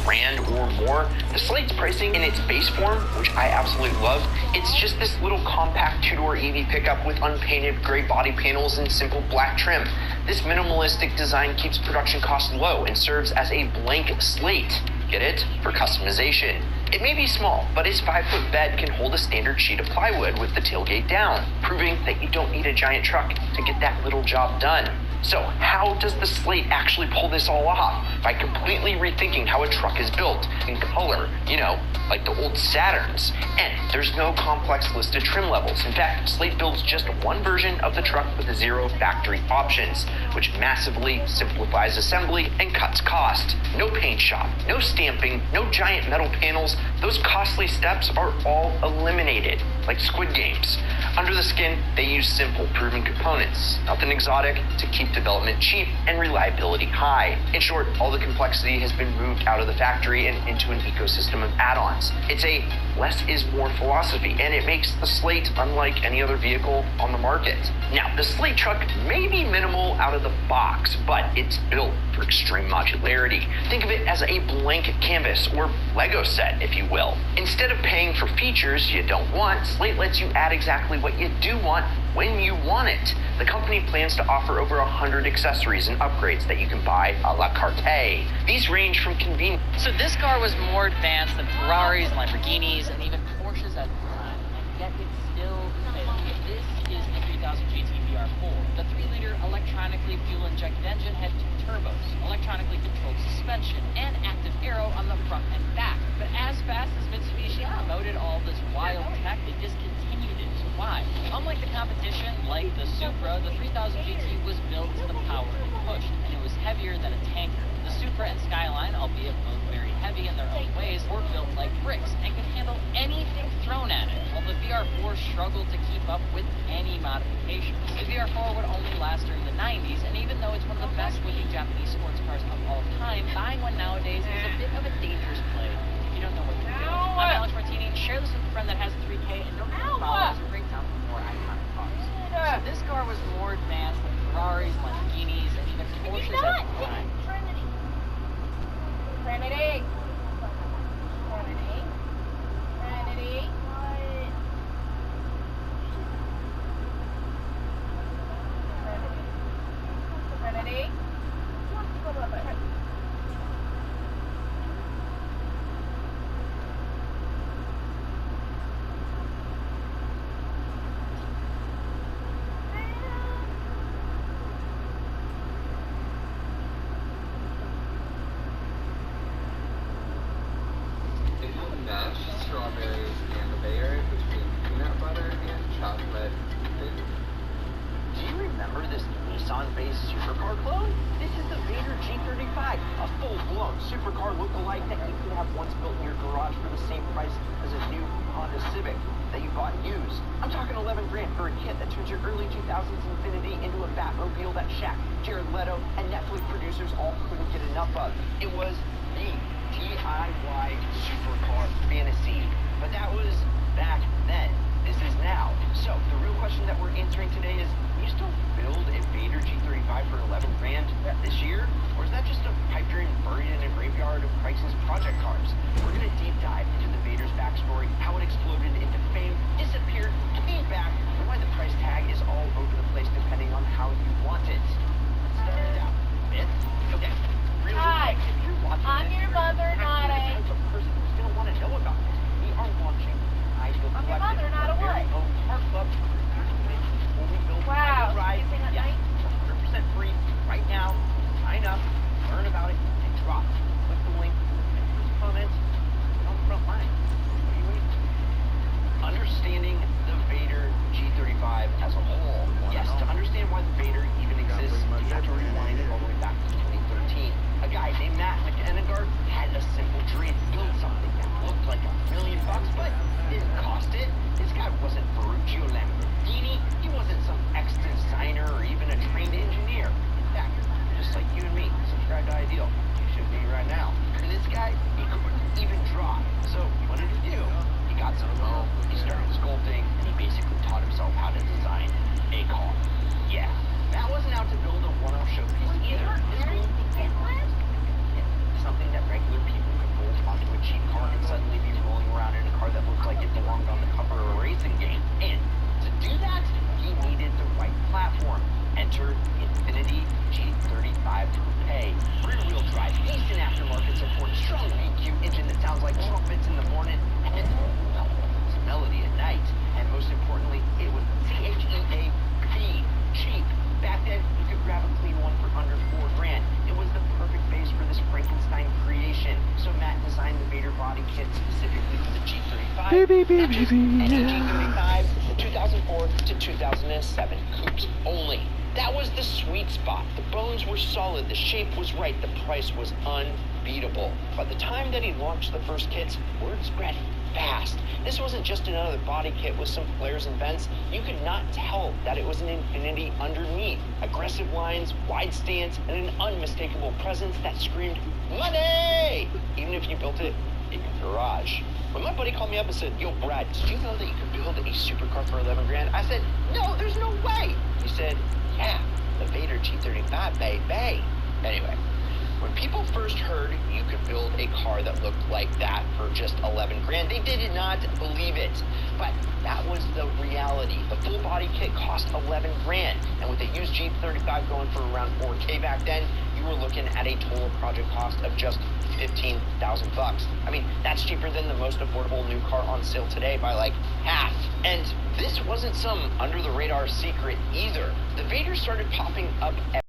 grand or more, the Slate's pricing in its base form, which I absolutely love, it's just this little compact two-door EV pickup with unpainted gray body panels and simple black trim. This minimalistic design keeps production costs low and serves as a blank slate, get it, for customization. It may be small, but its 5-foot bed can hold a standard sheet of plywood with the tailgate down, proving that you don't need a giant truck to get that little job done. So how does the Slate actually pull this all off? By completely rethinking how a truck is built in color, like the old Saturns. And there's no complex list of trim levels. In fact, Slate builds just one version of the truck with 0 factory options, which massively simplifies assembly and cuts cost. No paint shop, no stamping, no giant metal panels. Those costly steps are all eliminated, like Squid Games. Under the skin, they use simple, proven components, nothing exotic, to keep development cheap and reliability high. In short, all the complexity has been moved out of the factory and into an ecosystem of add-ons. It's a less is more philosophy, and it makes the Slate unlike any other vehicle on the market. Now, the Slate truck may be minimal out of the box, but it's built for extreme modularity. Think of it as a blank canvas or Lego set, if you will. Instead of paying for features you don't want, Slate lets you add exactly what you do want when you want it. The company plans to offer over 100 accessories and upgrades that you can buy a la carte. These range from convenient. So this car was more advanced than Ferraris, Lamborghinis, and even Porsches at the time, and yet it still failed. This is the 3000 GT VR4. The 3-liter electronically fuel-injected engine had 2 turbos, electronically controlled suspension, and active aero on the front and back. But as fast as Mitsubishi promoted all this wild tech, they discontinued it. So why? Unlike the competition, like the Supra, the 3000 GT was built to the power it pushed, and it was heavier than a tanker. The Supra and Skyline, albeit both very heavy in their own ways, were built like bricks and could handle anything thrown at it, while the VR4 struggled to keep up with any modifications. The VR4 would only last during the 90s, and even though it's one of the best looking Japanese sports cars of all time, buying one nowadays is a bit of a dangerous play if you don't know what you're doing. I'm Alex Martini. Share this with a friend that has a 3K, and don't forget to follow us for breakdown for more iconic cars. So this car was more advanced than Ferraris, Lamborghinis, and even Porsches at the time. Trinity. Trinity. Trinity. Trinity. Mash strawberries and the layer between peanut butter and chocolate. Do you remember this Nissan-based supercar clone? This is the Vader G35, a full-blown supercar look-alike that you could have once built in your garage for the same price as a new Honda Civic that you bought used. I'm talking 11 grand for a kit that turns your early 2000s Infiniti into a Batmobile that Shaq, Jared Leto, and Netflix producers all couldn't get enough of. It was the DIY supercar fantasy. But that was back then. This is now. So the real question that we're answering today is, can you still build a Vader G35 for 11 grand this year? Or is that just a pipe dream buried in a graveyard of Chrysler's project cars? We're going to deep dive into the Vader's backstory, how it exploded into fame, disappeared, came back, and why the price tag is all over the place depending on how you want it. Let's start it out. Myth? Okay. Real quick, if you're watching 2005, not just any G35, the 2004 to 2007 coupes only. That was the sweet spot. The bones were solid, the shape was right, the price was unbeatable. By the time that he launched the first kits, word spread fast. This wasn't just another body kit with some flares and vents. You could not tell that it was an Infiniti underneath. Aggressive lines, wide stance, and an unmistakable presence that screamed, money! Even if you built it in your garage. When my buddy called me up and said, yo, Brad, did you know that you could build a supercar for 11 grand? I said, no, there's no way. He said, yeah, the Vader G35, baby. Anyway, when people first heard you could build a car that looked like that for just 11 grand, they did not believe it. But that was the reality. The full body kit cost 11 grand. And with a used G35 going for around 4K back then, you were looking at a total project cost of just 15,000 bucks. I mean, that's cheaper than the most affordable new car on sale today by like half. And this wasn't some under the radar secret either. The Vader started popping up